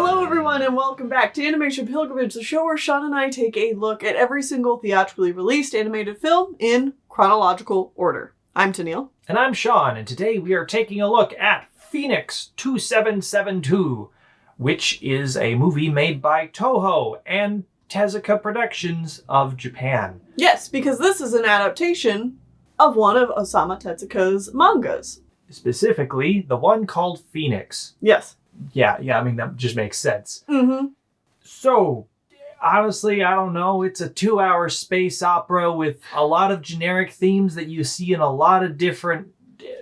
Hello everyone and welcome back to Animation Pilgrimage, the show where Sean and I take a look at every single theatrically released animated film in chronological order. I'm Tennille. And I'm Sean, and today we are taking a look at Phoenix 2772, which is a movie made by Toho and Tezuka Productions of Japan. Yes, because this is an adaptation of one of Osamu Tezuka's mangas. Specifically, the one called Phoenix. Yes. Yeah, I mean, that just makes sense. Mm-hmm. So, honestly, I don't know. It's a 2-hour space opera with a lot of generic themes that you see in a lot of different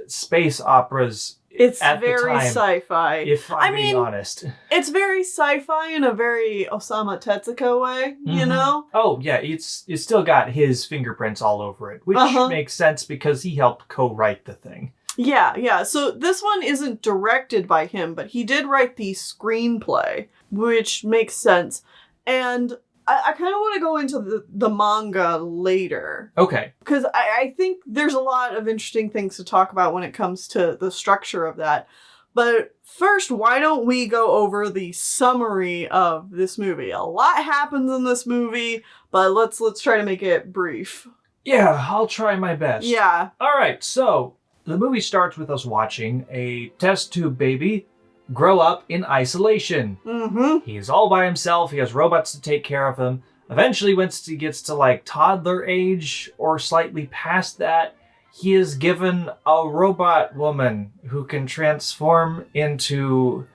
space operas. It's at very the time, sci-fi. If I'm being honest. It's very sci-fi in a very Osamu Tezuka way, you know? Oh, yeah, it's still got his fingerprints all over it, which makes sense because he helped co-write the thing. Yeah. So this one isn't directed by him, but he did write the screenplay, which makes sense. And I kind of want to go into the manga later. Okay. Because I think there's a lot of interesting things to talk about when it comes to the structure of that. But first, why don't we go over the summary of this movie? A lot happens in this movie, but let's try to make it brief. Yeah, I'll try my best. Yeah. All right, so the movie starts with us watching a test tube baby grow up in isolation. Mm-hmm. He's all by himself. He has robots to take care of him. Eventually, once he gets to like toddler age or slightly past that, he is given a robot woman who can transform into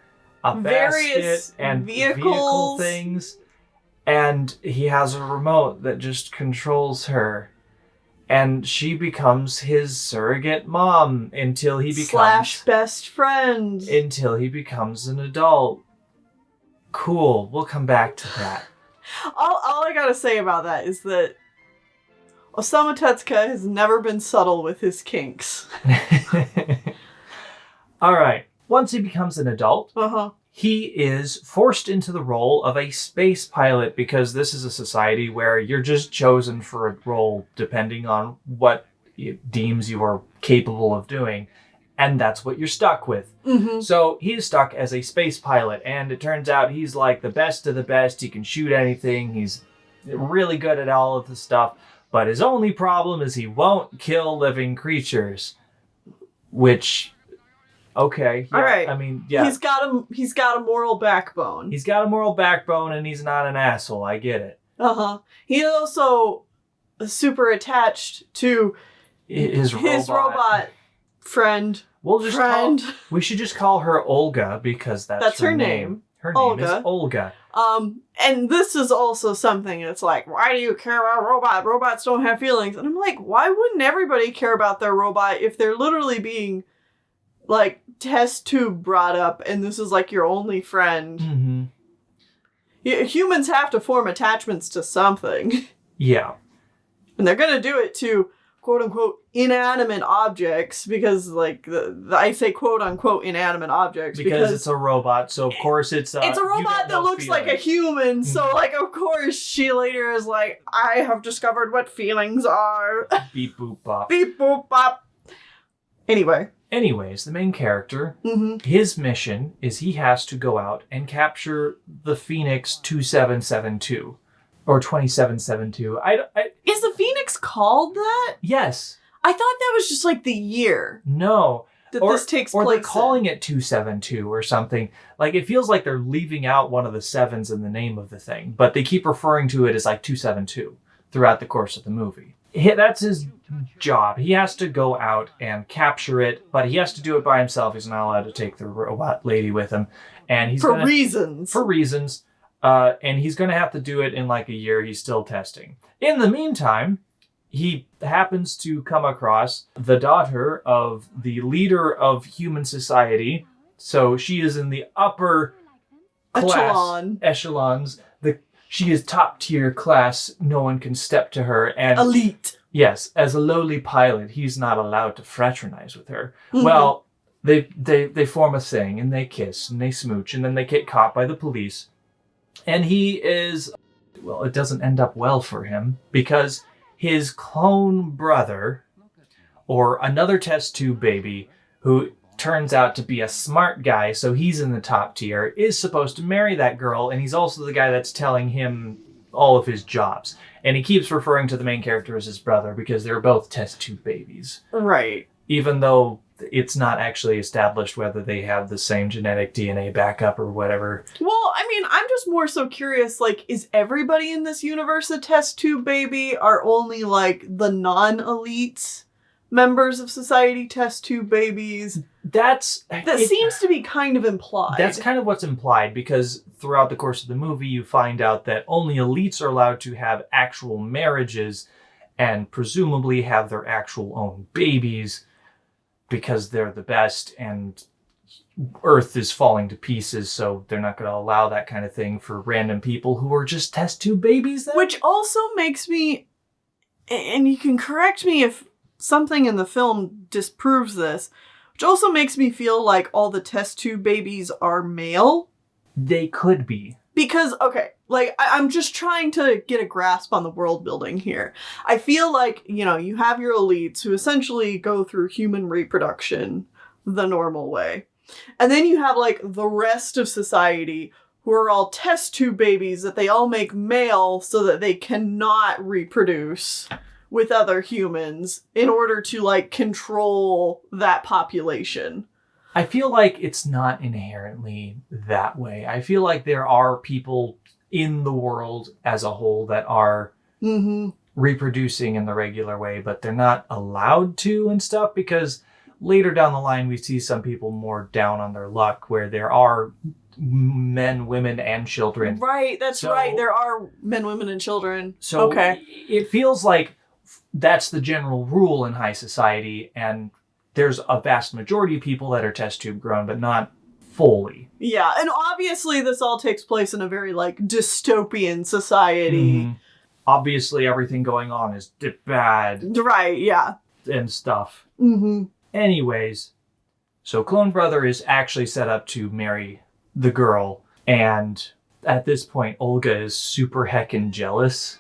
a various basket and vehicles. vehicle things. And he has a remote that just controls her. And she becomes his surrogate mom until he becomes... / best friend. Until he becomes an adult. Cool. We'll come back to that. All I gotta say about that is that Osamu Tezuka has never been subtle with his kinks. Alright. Once he becomes an adult, he is forced into the role of a space pilot because this is a society where you're just chosen for a role depending on what it deems you are capable of doing. And that's what you're stuck with. Mm-hmm. So he's stuck as a space pilot, and it turns out he's like the best of the best. He can shoot anything. He's really good at all of the stuff. But his only problem is he won't kill living creatures. Which... Okay. Yeah, all right. I mean, yeah. He's got a moral backbone. He's got a moral backbone and he's not an asshole. I get it. He's also super attached to his robot friend. We should just call her Olga because that's her name. Her name is Olga. And this is also something that's like, why do you care about robots? Robots don't have feelings. And I'm like, why wouldn't everybody care about their robot if they're literally being like test tube brought up and this is like your only friend? Mm-hmm. Humans have to form attachments to something. Yeah. And they're gonna do it to quote unquote inanimate objects because like I say quote unquote inanimate objects because it's a robot, so of course it's a robot that looks like a human, so like of course she later is like, I have discovered what feelings are. Beep boop bop. Beep boop bop. Anyways, the main character, his mission is he has to go out and capture the Phoenix 2772. Or 2772. Is the Phoenix called that? Yes. I thought that was just like the year. No. This takes place. Or they're calling it 272 or something. Like, it feels like they're leaving out one of the sevens in the name of the thing. But they keep referring to it as like 272 throughout the course of the movie. That's his job. He has to go out and capture it, but he has to do it by himself. He's not allowed to take the robot lady with him. And For reasons. And he's going to have to do it in like a year. He's still testing. In the meantime, he happens to come across the daughter of the leader of human society. So she is in the upper echelons. She is top tier class. No one can step to her. And elite. Yes, as a lowly pilot, he's not allowed to fraternize with her. Mm-hmm. Well, they form a thing and they kiss and they smooch and then they get caught by the police. And it doesn't end up well for him because his clone brother, or another test tube baby, who turns out to be a smart guy, so he's in the top tier, is supposed to marry that girl, and he's also the guy that's telling him all of his jobs. And he keeps referring to the main character as his brother because they're both test tube babies. Right. Even though it's not actually established whether they have the same genetic DNA backup or whatever. Well, I mean, I'm just more so curious, like, is everybody in this universe a test tube baby? Are only, like, the non-elite members of society test tube babies? That seems to be kind of implied. That's kind of what's implied, because throughout the course of the movie, you find out that only elites are allowed to have actual marriages and presumably have their actual own babies because they're the best, and Earth is falling to pieces, so they're not going to allow that kind of thing for random people who are just test tube babies then? Which also makes me, and you can correct me if something in the film disproves this, which also makes me feel like all the test tube babies are male. They could be. Because, okay, like, I'm just trying to get a grasp on the world building here. I feel like, you know, you have your elites who essentially go through human reproduction the normal way. And then you have, like, the rest of society who are all test tube babies that they all make male so that they cannot reproduce with other humans in order to, like, control that population. I feel like it's not inherently that way. I feel like there are people in the world as a whole that are reproducing in the regular way, but they're not allowed to and stuff, because later down the line we see some people more down on their luck where there are men, women, and children. Right, that's right. There are men, women, and children. So okay. It feels like that's the general rule in high society, and there's a vast majority of people that are test tube grown, but not fully. Yeah, and obviously this all takes place in a very, like, dystopian society. Obviously everything going on is bad. Right, yeah. And stuff. Anyways, so Clone Brother is actually set up to marry the girl, and at this point Olga is super heckin' jealous.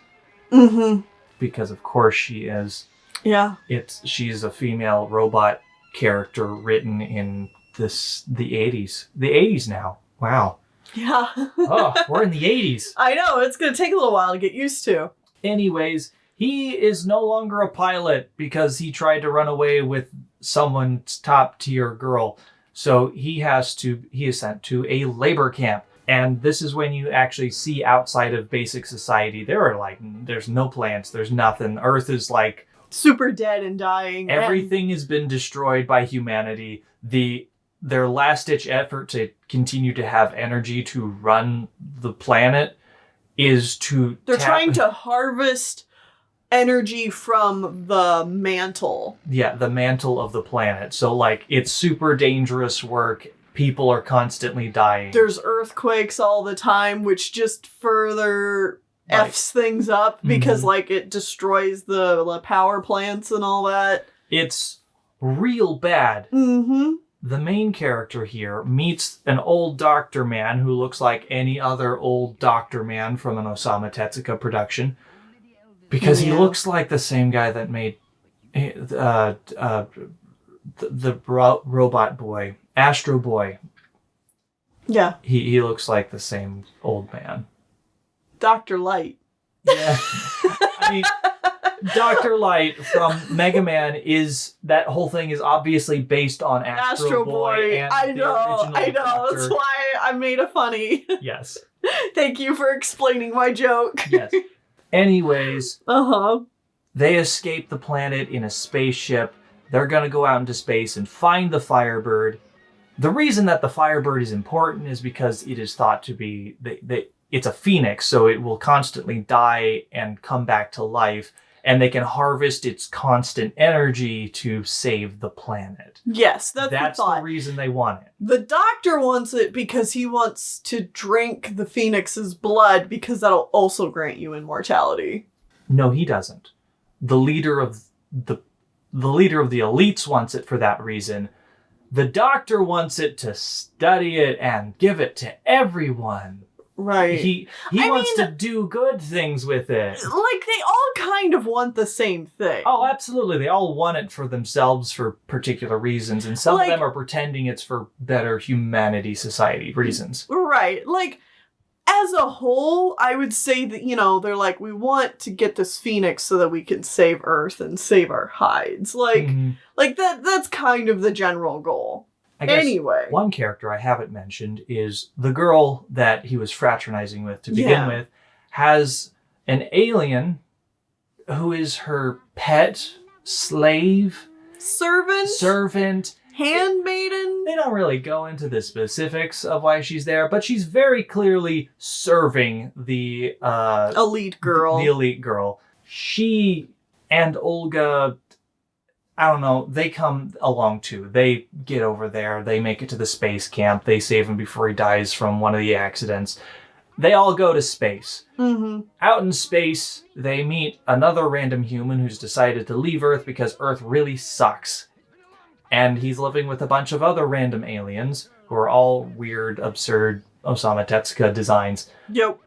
Because of course she is. Yeah. She's a female robot character written in the 80s. The 80s now. Wow. Yeah. Oh, we're in the 80s. I know, it's going to take a little while to get used to. Anyways, he is no longer a pilot because he tried to run away with someone's top tier girl. So he is sent to a labor camp. And this is when you actually see outside of basic society, there's no plants, there's nothing. Earth is like super dead and dying. Everything has been destroyed by humanity. Their last-ditch effort to continue to have energy to run the planet is to... They're trying to harvest energy from the mantle. Yeah, the mantle of the planet. So, like, it's super dangerous work. People are constantly dying. There's earthquakes all the time, which just further... F's things up because, like, it destroys the power plants and all that. It's real bad. The main character here meets an old doctor man who looks like any other old doctor man from an Osamu Tezuka production, because he looks like the same guy that made the robot boy, Astro Boy. Yeah. He looks like the same old man. Dr. Light. Yeah. I mean, Dr. Light from Mega Man that whole thing is obviously based on Astro Boy. And I know. That's why I made a funny. Yes. Thank you for explaining my joke. Yes. Anyways. They escape the planet in a spaceship. They're going to go out into space and find the Firebird. The reason that the Firebird is important is because it is thought to be... It's a phoenix, so it will constantly die and come back to life, and they can harvest its constant energy to save the planet. Yes, that's the thought. The reason they want it. The doctor wants it because he wants to drink the phoenix's blood, because that'll also grant you immortality. No, he doesn't. The leader of the elites wants it for that reason. The doctor wants it to study it and give it to everyone. Right. He wants to do good things with it. Like, they all kind of want the same thing. Oh, absolutely. They all want it for themselves for particular reasons, and some of them are pretending it's for better humanity, society reasons. Right. Like, as a whole, I would say that, you know, they're like, we want to get this phoenix so that we can save Earth and save our hides. Like, like that's kind of the general goal. I guess anyway. One character I haven't mentioned is the girl that he was fraternizing with to begin with has an alien who is her pet, slave, servant, handmaiden. They don't really go into the specifics of why she's there, but she's very clearly serving the elite girl. The elite girl. She and Olga, I don't know, they come along too. They get over there. They make it to the space camp. They save him before he dies from one of the accidents. They all go to space. Out in space, they meet another random human who's decided to leave Earth because Earth really sucks. And he's living with a bunch of other random aliens who are all weird, absurd Osamu Tezuka designs. Yep.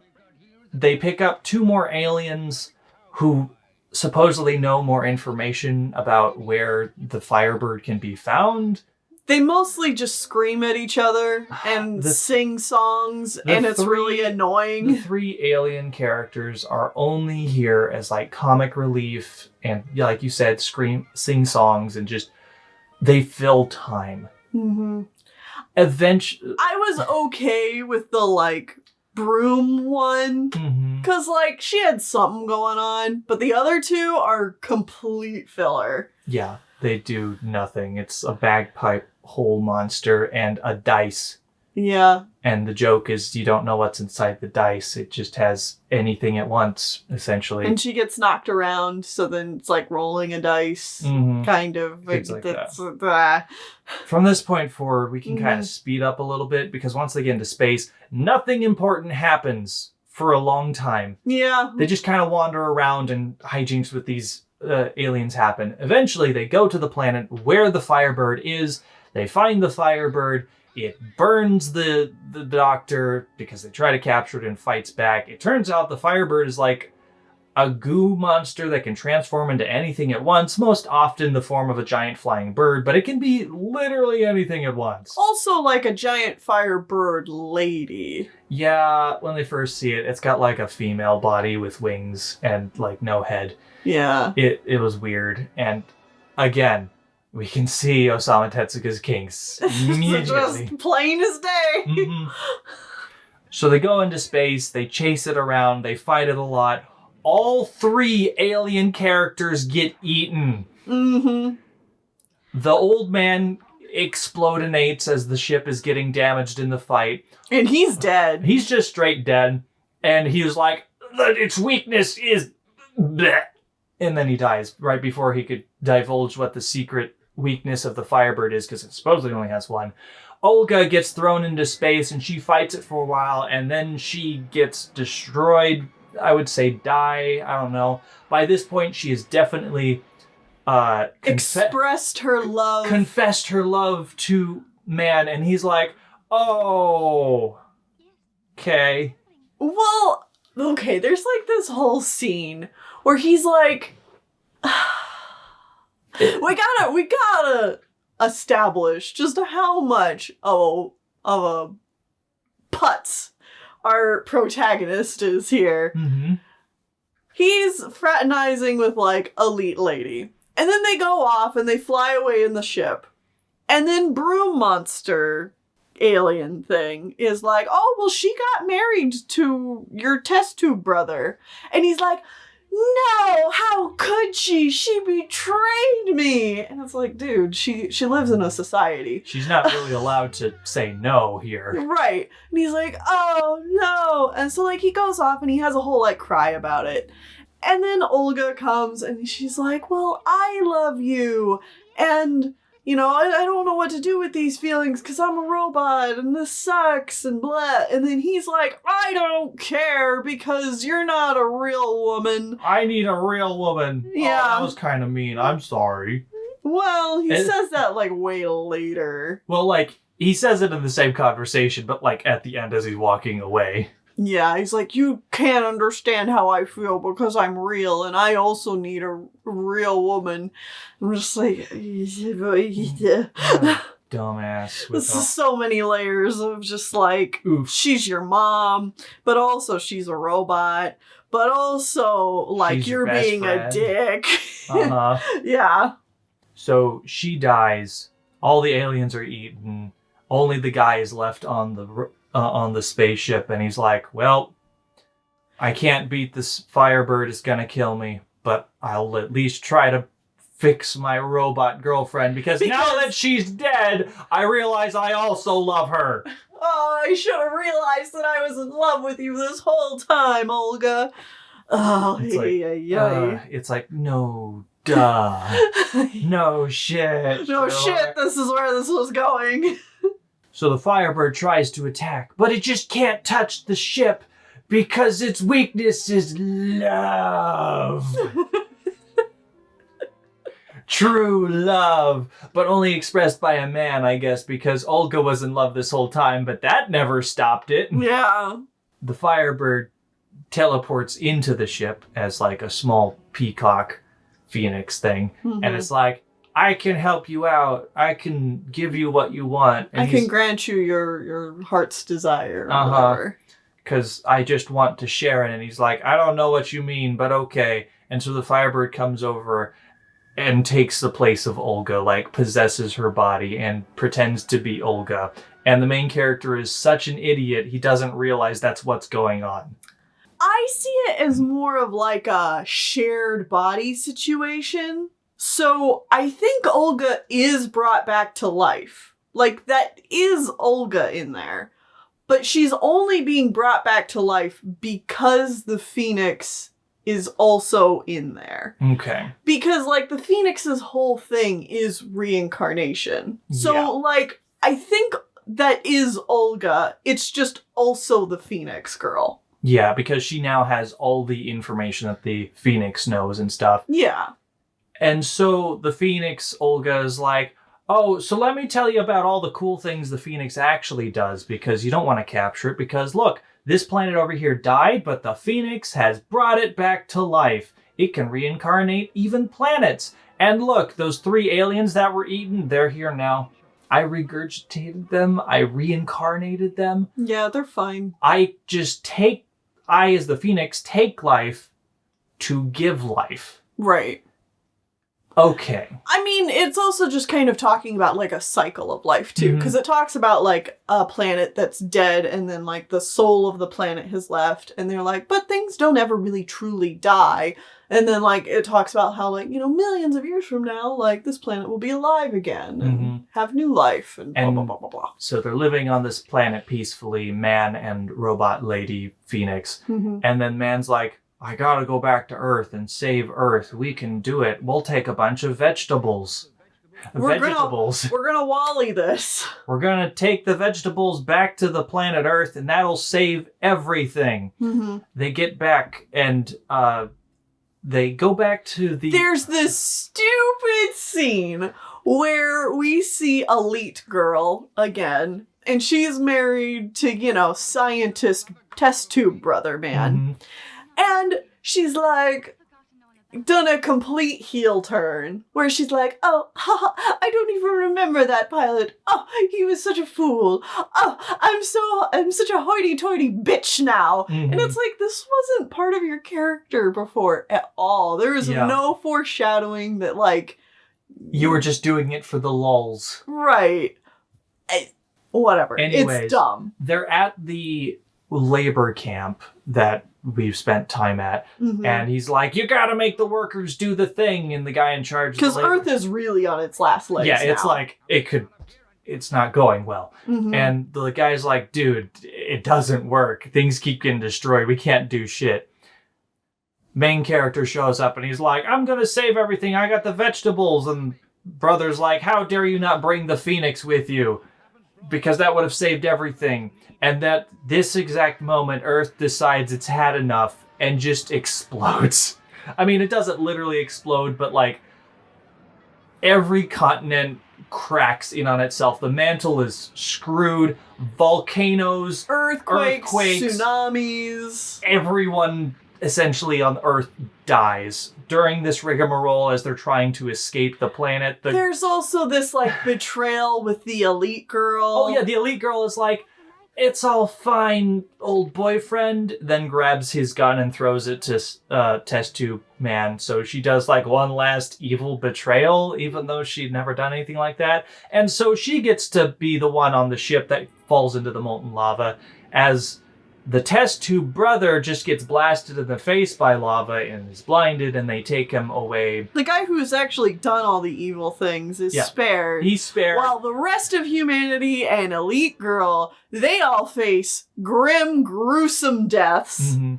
They pick up 2 more aliens who supposedly know more information about where the Firebird can be found. They mostly just scream at each other and sing songs, and it's really annoying. The 3 alien characters are only here as like comic relief and, like you said, sing songs, and just they fill time. Eventually, I was okay with the like broom one because like she had something going on, but the other 2 are complete filler. Yeah, they do nothing. It's a bagpipe hole monster and a dice. Yeah. And the joke is you don't know what's inside the dice. It just has anything at once, essentially. And she gets knocked around, so then it's like rolling a dice, kind of. Things like that. From this point forward, we can kind of speed up a little bit, because once they get into space, nothing important happens for a long time. Yeah. They just kind of wander around, and hijinks with these aliens happen. Eventually, they go to the planet where the Firebird is. They find the Firebird. It burns the doctor because they try to capture it and fights back. It turns out the Firebird is like a goo monster that can transform into anything at once, most often the form of a giant flying bird, but it can be literally anything at once. Also like a giant Firebird lady. Yeah, when they first see it, it's got like a female body with wings and like no head. Yeah. It was weird. And again, we can see Osamu Tezuka's kinks immediately. Just plain as day. So they go into space, they chase it around, they fight it a lot. All 3 alien characters get eaten. The old man explodinates as the ship is getting damaged in the fight. And he's dead. He's just straight dead. And he was like, its weakness is bleh. And then he dies right before he could divulge what the secret weakness of the Firebird is, because it supposedly only has one. Olga gets thrown into space and she fights it for a while, and then she gets destroyed. I would say die. I don't know. By this point, she has definitely expressed her love. Confessed her love to man, and he's like, oh, okay. Well, okay, there's like this whole scene where he's like, we gotta establish just how much of a putz our protagonist is here. He's fraternizing with like elite lady, and then they go off and they fly away in the ship, and then broom monster alien thing is like, oh well, she got married to your test tube brother, and he's like, no, how could she? She betrayed me. And it's like, dude, she lives in a society. She's not really allowed to say no here. Right. And he's like, oh, no. And so, like, he goes off and he has a whole, like, cry about it. And then Olga comes and she's like, well, I love you. And, you know, I don't know what to do with these feelings because I'm a robot and this sucks and blah. And then he's like, I don't care because you're not a real woman. I need a real woman. Yeah. Oh, that was kind of mean. I'm sorry. Well, he says that like way later. Well, like, he says it in the same conversation, but like at the end as he's walking away. Yeah, he's like, you can't understand how I feel because I'm real, and I also need a real woman. I'm just like, dumbass. This is so many layers of just like, Oof. she's your mom, but also she's a robot, but also like She's your you're best being friend. a dick. Uh-huh. Yeah. So she dies. All the aliens are eaten. Only the guy is left on the spaceship, and he's like, well, I can't beat this Firebird. It's gonna kill me, but I'll at least try to fix my robot girlfriend because now that she's dead, I realize I also love her. Oh, I should have realized that I was in love with you this whole time, Olga. Oh, It's like, no, duh. No shit. No shit, this is where this was going. So the Firebird tries to attack, but it just can't touch the ship because its weakness is love. True love, but only expressed by a man, I guess, because Olga was in love this whole time, but that never stopped it. Yeah. The Firebird teleports into the ship as like a small peacock phoenix thing, and it's like, I can help you out. I can give you what you want. And I can grant you your heart's desire. Whatever. Because I just want to share it. And he's like, I don't know what you mean, but okay. And so the Firebird comes over and takes the place of Olga, like possesses her body and pretends to be Olga. And the main character is such an idiot, he doesn't realize that's what's going on. I see it as more of like a shared body situation. So I think Olga is brought back to life. Like, that is Olga in there. But she's only being brought back to life because the Phoenix is also in there. Okay. Because, like, the Phoenix's whole thing is reincarnation. So, like, I think that is Olga. It's just also the Phoenix girl. Yeah, because she now has all the information that the Phoenix knows and stuff. Yeah. And so the Phoenix, Olga, is like, oh, so let me tell you about all the cool things the Phoenix actually does, because you don't want to capture it, because look, this planet over here died, but the Phoenix has brought it back to life. It can reincarnate even planets. And look, those 3 aliens that were eaten, they're here now. I regurgitated them. I reincarnated them. Yeah, they're fine. I as the Phoenix, take life to give life. Right. Okay. I mean, it's also just kind of talking about, like, a cycle of life, too. Because it talks about, like, a planet that's dead, and then, like, the soul of the planet has left. And they're like, but things don't ever really truly die. And then, like, it talks about how, like, you know, millions of years from now, like, this planet will be alive again. And have new life, and blah, blah, blah, blah, blah. So they're living on this planet peacefully, man and robot lady Phoenix. And then man's like, I gotta go back to Earth and save Earth. We can do it. We'll take a bunch of vegetables. We're gonna Wall-E this. We're gonna take the vegetables back to the planet Earth, and that'll save everything. They get back, and they go back to the... There's this stupid scene where we see Elite Girl again, and she's married to, you know, scientist test tube brother man. And she's like, done a complete heel turn where she's like, oh, I don't even remember that pilot. Oh, he was such a fool. Oh, I'm such a hoity-toity bitch now. And it's like, this wasn't part of your character before at all. There was no foreshadowing that, like, you were just doing it for the lulz. Right. Whatever. Anyways, it's dumb. They're at the labor camp that we've spent time at, and he's like, you gotta make the workers do the thing, and the guy in charge, because Earth is really on its last legs now. It's like, it's not going well. And the guy's like, dude, it doesn't work, things keep getting destroyed, we can't do shit. Main character shows up and he's like, I'm gonna save everything, I got the vegetables, and brother's like, how dare you not bring the Phoenix with you, because that would have saved everything. And that this exact moment, Earth decides it's had enough and just explodes. I mean, it doesn't literally explode, but like every continent cracks in on itself. The mantle is screwed. Volcanoes, Earthquakes, tsunamis. Everyone essentially on Earth dies during this rigmarole as they're trying to escape the planet. There's also this betrayal with the elite girl. Oh yeah, the elite girl is like, it's all fine, old boyfriend, then grabs his gun and throws it to Test Tube Man. So she does one last evil betrayal, even though she'd never done anything like that. And so she gets to be the one on the ship that falls into the molten lava, as the Test Tube brother just gets blasted in the face by lava and is blinded, and they take him away. The guy who's actually done all the evil things is spared. He's spared. While the rest of humanity and Elite Girl, they all face grim, gruesome deaths. Mm-hmm.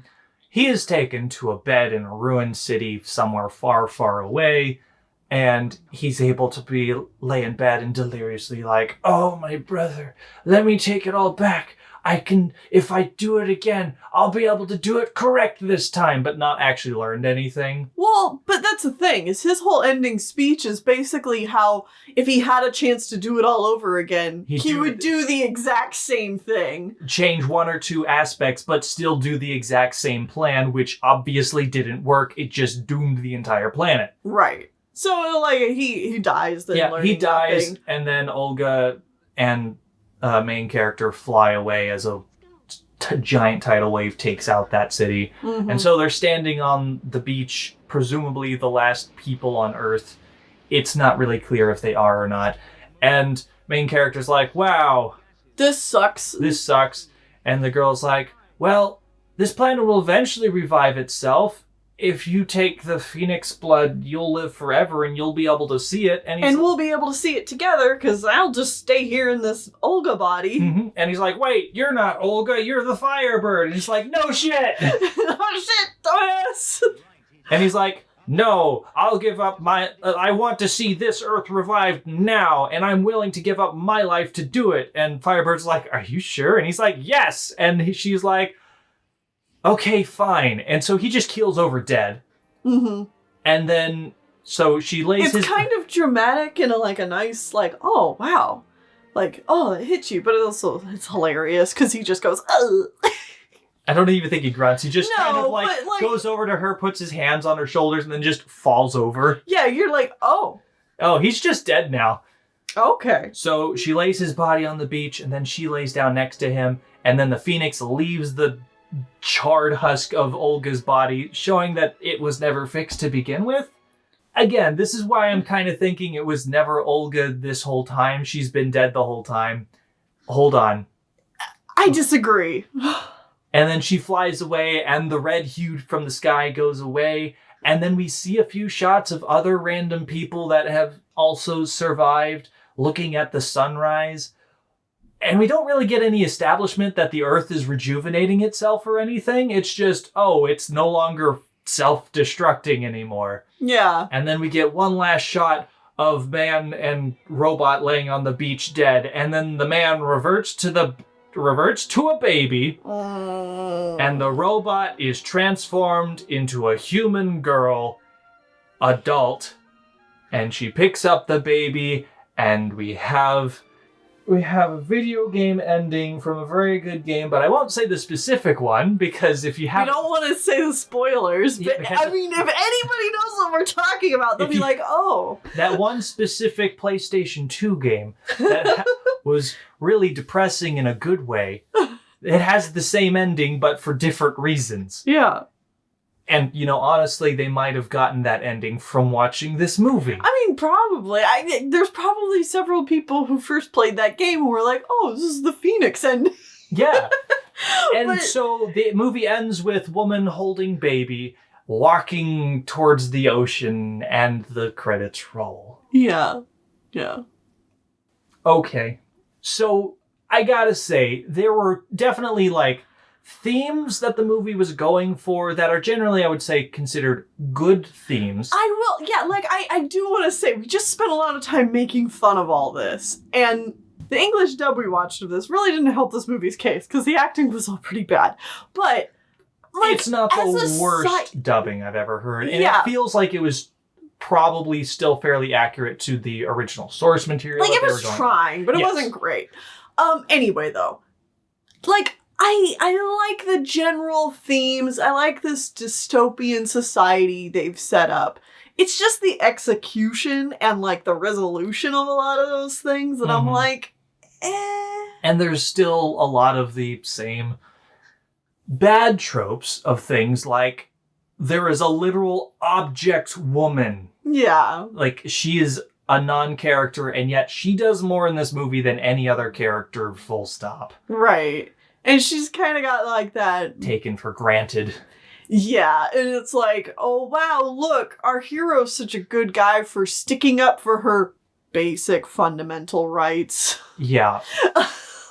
He is taken to a bed in a ruined city somewhere far, far away, and he's able to lay in bed and deliriously like, oh, my brother, let me take it all back. If I do it again, I'll be able to do it correct this time, but not actually learned anything. Well, but that's the thing, is his whole ending speech is basically how, if he had a chance to do it all over again, he would do the exact same thing. Change one or two aspects, but still do the exact same plan, which obviously didn't work. It just doomed the entire planet. Right. So, he dies then. Yeah, he dies, nothing. And then Olga and main character fly away as a giant tidal wave takes out that city. Mm-hmm. And so they're standing on the beach, presumably the last people on Earth. It's not really clear if they are or not. And main character's like, wow. This sucks. And the girl's like, well, this planet will eventually revive itself. If you take the phoenix blood, you'll live forever and you'll be able to see it. And we'll be able to see it together, because I'll just stay here in this Olga body. Mm-hmm. And he's like, wait, you're not Olga, you're the Firebird. And he's like, no shit. Oh shit, dumbass. And he's like, no, I'll give up I want to see this Earth revived now, and I'm willing to give up my life to do it. And Firebird's like, are you sure? And he's like, yes. And she's like, okay, fine. And so he just keels over dead. Mm-hmm. And then, so she lays It's kind of dramatic in a nice, oh, wow. It hit you. But it's hilarious, because he just goes, ugh. I don't even think he grunts. He just goes over to her, puts his hands on her shoulders, and then just falls over. Yeah, you're like, oh. Oh, he's just dead now. Okay. So she lays his body on the beach, and then she lays down next to him, and then the phoenix leaves the charred husk of Olga's body, showing that it was never fixed to begin with. Again, this is why I'm kind of thinking it was never Olga this whole time. She's been dead the whole time. Hold on. I disagree. And then she flies away, and the red hue from the sky goes away, and then we see a few shots of other random people that have also survived looking at the sunrise. And we don't really get any establishment that the Earth is rejuvenating itself or anything. It's just, it's no longer self-destructing anymore. Yeah. And then we get one last shot of man and robot laying on the beach dead. And then the man reverts to a baby. And the robot is transformed into a human girl, adult. And she picks up the baby, and we have a video game ending from a very good game, but I won't say the specific one, because if you have... We don't want to say the spoilers, but if anybody knows what we're talking about, they'll be like, oh. That one specific PlayStation 2 game that was really depressing in a good way. It has the same ending, but for different reasons. Yeah. And, honestly, they might have gotten that ending from watching this movie. I mean, probably. There's probably several people who first played that game who were like, oh, this is the Phoenix ending. Yeah. And so the movie ends with woman holding baby, walking towards the ocean, and the credits roll. Yeah. Yeah. Okay. So, I gotta say, there were definitely, themes that the movie was going for that are generally, I would say, considered good themes. I do want to say, we just spent a lot of time making fun of all this. And the English dub we watched of this really didn't help this movie's case, because the acting was all pretty bad. But, it's not the worst dubbing I've ever heard. And it feels like it was probably still fairly accurate to the original source material. Like, it was trying, but it wasn't great. Anyway, though, like, I like the general themes. I like this dystopian society they've set up. It's just the execution and, like, the resolution of a lot of those things that I'm like, eh. And there's still a lot of the same bad tropes of things like there is a literal object woman. Yeah. Like, she is a non-character, and yet she does more in this movie than any other character, full stop. Right. And she's kind of got, like, that... taken for granted. Yeah, and it's like, oh, wow, look, our hero's such a good guy for sticking up for her basic fundamental rights. Yeah.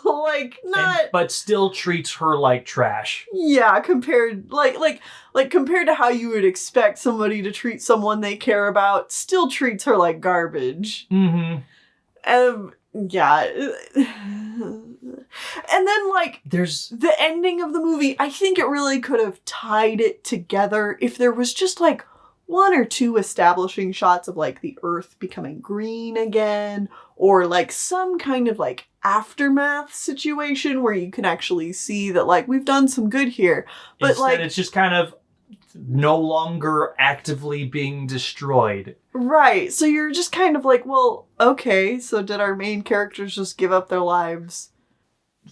Like, not... but still treats her like trash. Yeah, compared, like, compared to how you would expect somebody to treat someone they care about, still treats her like garbage. Mm-hmm. Yeah. And then, like, there's the ending of the movie, I think it really could have tied it together if there was just, like, one or two establishing shots of, like, the Earth becoming green again, or, like, some kind of, like, aftermath situation where you can actually see that, like, we've done some good here. But, instead, like, it's just kind of no longer actively being destroyed. Right. So you're just kind of like, well, okay, so did our main characters just give up their lives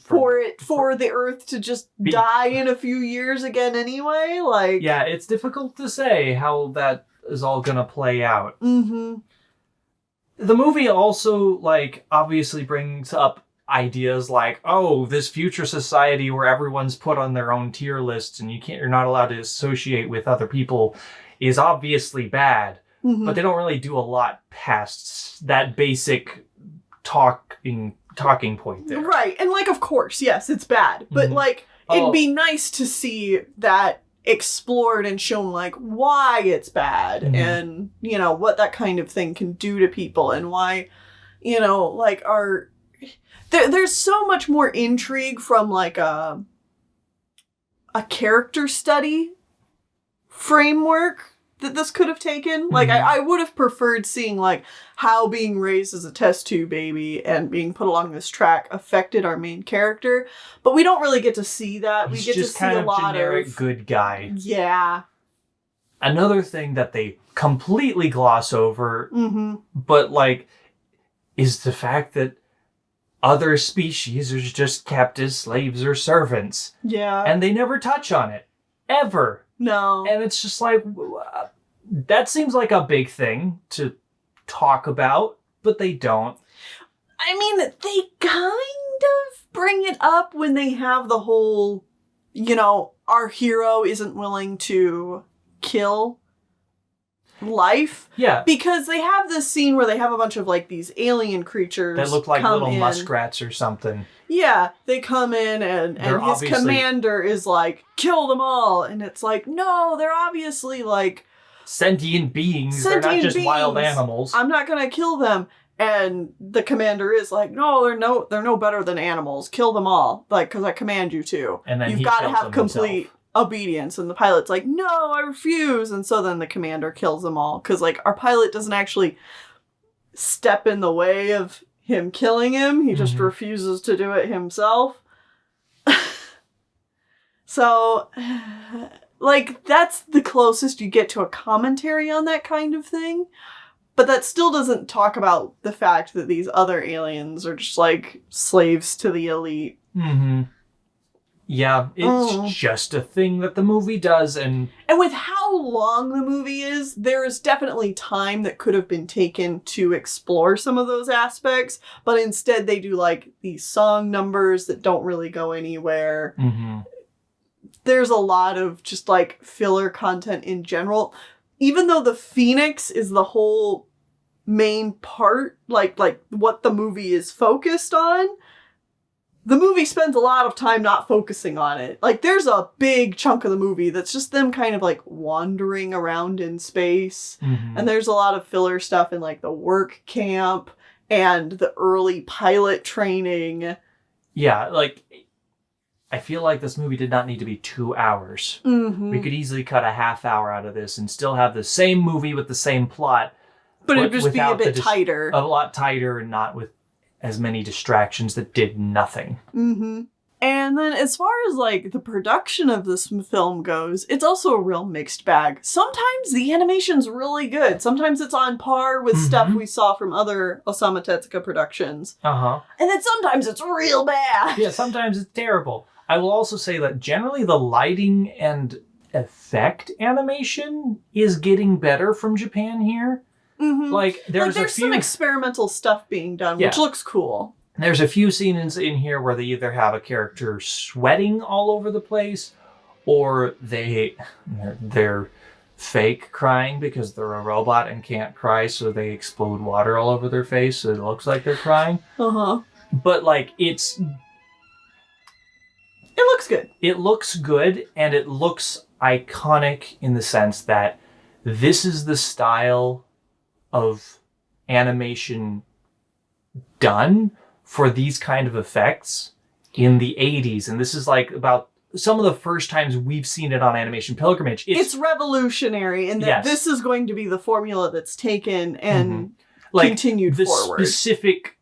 for the Earth to just die in a few years again anyway? Like, yeah, it's difficult to say how that is all gonna play out. Mm-hmm. The movie also, like, obviously brings up ideas like, oh, this future society where everyone's put on their own tier lists and you're not allowed to associate with other people is obviously bad. Mm-hmm. But they don't really do a lot past that basic talking point there. Right. And, like, of course, yes, it's bad. But, like, it'd be nice to see that explored and shown, like, why it's bad and, you know, what that kind of thing can do to people and why, you know, like, there's so much more intrigue from, like, a character study framework that this could have taken. Like, I would have preferred seeing, like, how being raised as a test tube baby and being put along this track affected our main character. But we don't really get to see that. He's we get to just see kind a of lot generic of... good guy. Yeah. Another thing that they completely gloss over, but, like, is the fact that other species are just kept as slaves or servants. Yeah. And they never touch on it. Ever. No. And it's just like, that seems like a big thing to talk about, but they don't. I mean, they kind of bring it up when they have the whole, you know, our hero isn't willing to kill life. Yeah. Because they have this scene where they have a bunch of, like, these alien creatures that look like little muskrats or something. Yeah, they come in and his commander is like, kill them all. And it's like, no, they're obviously, like... sentient beings. They're not just wild animals. I'm not gonna kill them. And the commander is like, no, they're no better than animals. Kill them all. Like, because I command you to. And then you've got to have complete obedience. And the pilot's like, no, I refuse. And so then the commander kills them all. Because, like, our pilot doesn't actually step in the way of him killing him. He just refuses to do it himself. So, like, that's the closest you get to a commentary on that kind of thing. But that still doesn't talk about the fact that these other aliens are just, like, slaves to the elite. Yeah, it's just a thing that the movie does, and with how long the movie is, there is definitely time that could have been taken to explore some of those aspects, but instead they do, like, these song numbers that don't really go anywhere. There's a lot of just, like, filler content in general. Even though the Phoenix is the whole main part, like what the movie is focused on, the movie spends a lot of time not focusing on it. Like, there's a big chunk of the movie that's just them kind of, like, wandering around in space. And there's a lot of filler stuff in, like, the work camp and the early pilot training. Yeah, like, I feel like this movie did not need to be 2 hours. Mm-hmm. We could easily cut a half hour out of this and still have the same movie with the same plot. But it'd just be a bit tighter. A lot tighter and not with as many distractions that did nothing. Mm-hmm. And then as far as like the production of this film goes, it's also a real mixed bag. Sometimes the animation's really good. Sometimes it's on par with stuff we saw from other Osamu Tezuka productions. Uh-huh. And then sometimes it's real bad. Yeah, sometimes it's terrible. I will also say that generally the lighting and effect animation is getting better from Japan here. Mm-hmm. Like there's some experimental stuff being done, which looks cool. There's a few scenes in here where they either have a character sweating all over the place, or they're fake crying because they're a robot and can't cry, so they explode water all over their face, so it looks like they're crying. Uh-huh. But like it looks good. It looks good, and it looks iconic in the sense that this is the style of animation done for these kind of effects in the 80s. And this is like about some of the first times we've seen it on Animation Pilgrimage. It's revolutionary in that this is going to be the formula that's taken and continued forward. The specific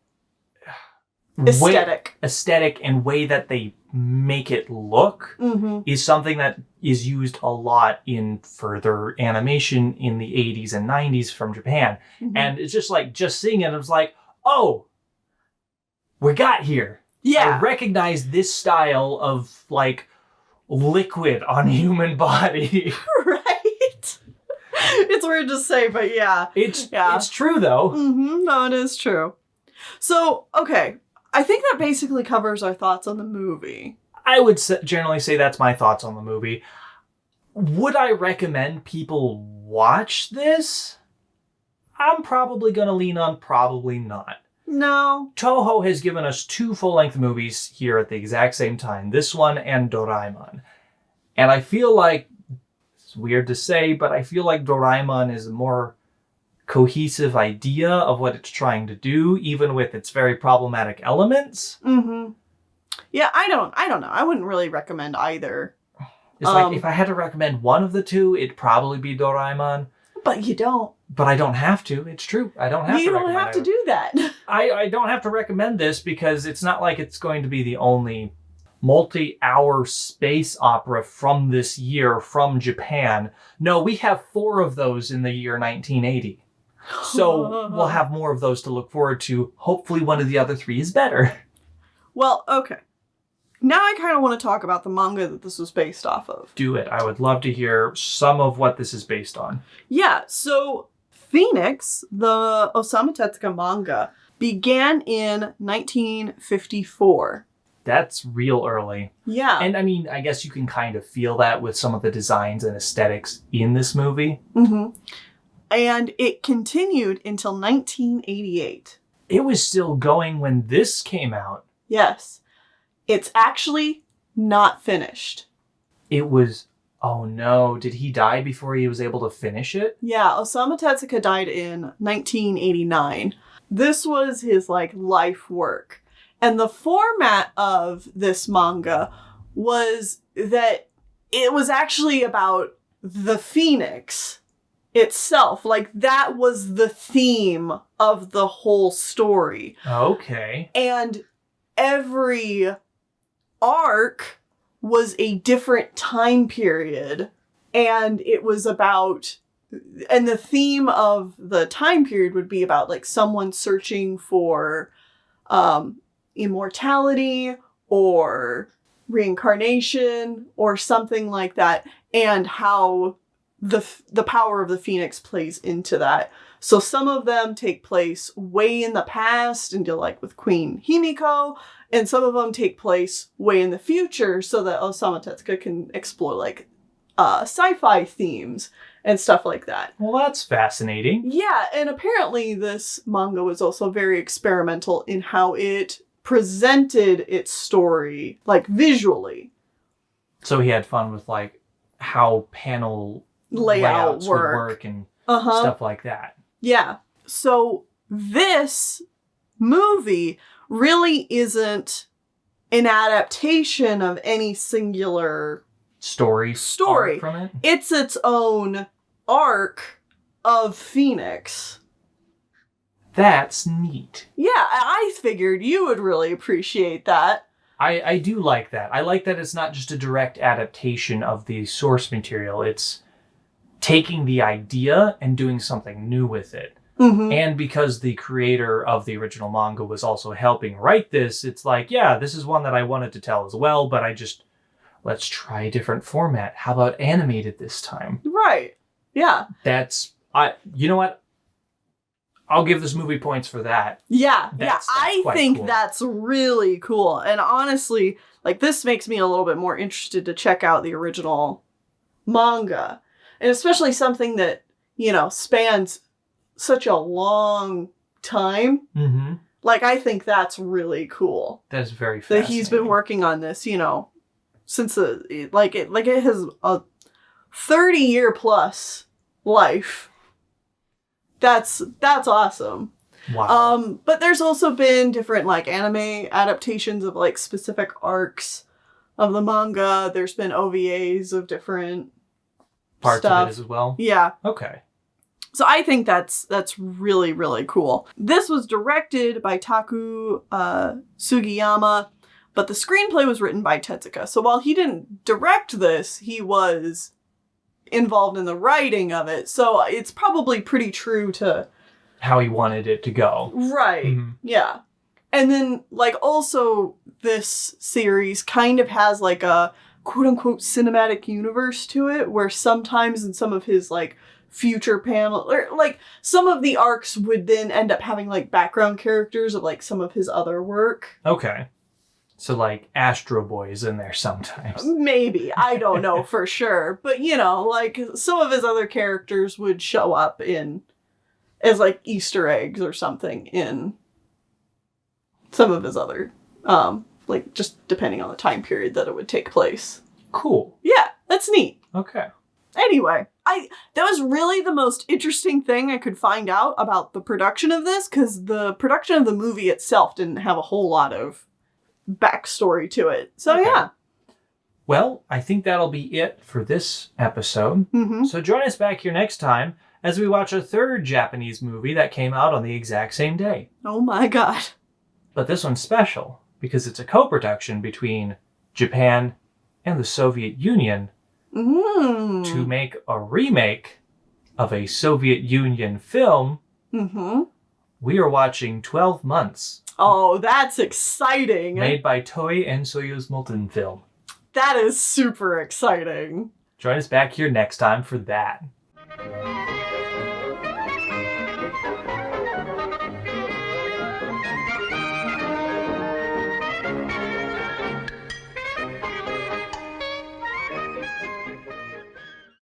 aesthetic and way that they make it look is something that is used a lot in further animation in the 80s and 90s from Japan. And it's just seeing it, it was like, oh, we got here. Yeah. I recognize this style of like liquid on human body. Right? It's weird to say, but yeah. It's true though. Mm-hmm. No, it is true. So, okay. I think that basically covers our thoughts on the movie. I would generally say that's my thoughts on the movie. Would I recommend people watch this? I'm probably going to lean on probably not. No. Toho has given us 2 full-length movies here at the exact same time. This one and Doraemon. And I feel like, it's weird to say, but I feel like Doraemon is a more cohesive idea of what it's trying to do, even with its very problematic elements. Mm-hmm. Yeah, I don't know. I wouldn't really recommend either. It's like, if I had to recommend one of the 2, it'd probably be Doraemon. But you don't. But I don't have to. It's true. I don't have to recommend it. You don't have to do that. I don't have to recommend this because it's not like it's going to be the only multi-hour space opera from this year from Japan. No, we have 4 of those in the year 1980. So we'll have more of those to look forward to. Hopefully one of the other 3 is better. Well, okay. Now I kind of want to talk about the manga that this was based off of. Do it. I would love to hear some of what this is based on. Yeah, so Phoenix, the Osamu Tezuka manga, began in 1954. That's real early. Yeah. And I mean, I guess you can kind of feel that with some of the designs and aesthetics in this movie. Mm-hmm. And it continued until 1988. It was still going when this came out. Yes. It's actually not finished. It was... Oh no, did he die before he was able to finish it? Yeah, Osamu Tezuka died in 1989. This was his, life work. And the format of this manga was that it was actually about the Phoenix itself. That was the theme of the whole story. Okay. And every arc was a different time period, and it was about, and the theme of the time period would be about someone searching for immortality or reincarnation or something like that, and how the power of the Phoenix plays into that. So some of them take place way in the past and deal with Queen Himiko, and some of them take place way in the future so that Osamu Tezuka can explore sci-fi themes and stuff like that. Well, that's fascinating. Yeah, and apparently this manga was also very experimental in how it presented its story, visually. So he had fun with how panel layout would work and stuff like that. Yeah. So this movie really isn't an adaptation of any singular story arc from it. It's its own arc of Phoenix. That's neat. Yeah, I figured you would really appreciate that. I do like that. I like that it's not just a direct adaptation of the source material. It's taking the idea and doing something new with it. Mm-hmm. And because the creator of the original manga was also helping write this, it's like, yeah, this is one that I wanted to tell as well, but let's try a different format. How about animated this time? Right. Yeah. You know what? I'll give this movie points for that. Yeah, That's I think cool. that's really cool. And honestly, like, this makes me a little bit more interested to check out the original manga. And especially something that, spans such a long time. Mm-hmm. Like, I think that's really cool. That's very fascinating. That he's been working on this, since it has a 30-year plus life. That's awesome. Wow. But there's also been different anime adaptations of specific arcs of the manga. There's been OVAs of different parts stuff. of it as well. Yeah. Okay. So I think that's really, really cool. This was directed by Taku Sugiyama, but the screenplay was written by Tezuka. So while he didn't direct this, he was involved in the writing of it. So it's probably pretty true to how he wanted it to go. Right. Mm-hmm. Yeah. And then also this series kind of has a quote unquote cinematic universe to it, where sometimes in some of his future panel or some of the arcs would then end up having background characters of some of his other work. Okay. So Astro Boy is in there sometimes. Maybe. I don't know for sure. But some of his other characters would show up as Easter eggs or something in some of his other just depending on the time period that it would take place. Cool. Yeah, that's neat. Okay. Anyway, that was really the most interesting thing I could find out about the production of this, because the production of the movie itself didn't have a whole lot of backstory to it. So Okay. yeah. Well, I think that'll be it for this episode. Mm-hmm. So join us back here next time as we watch a third Japanese movie that came out on the exact same day. Oh my god. But this one's special because it's a co-production between Japan and the Soviet Union to make a remake of a Soviet Union film. Mm-hmm. We are watching 12 Months. Oh, that's exciting. Made by Toei and Soyuz Multinfilm. That is super exciting. Join us back here next time for that.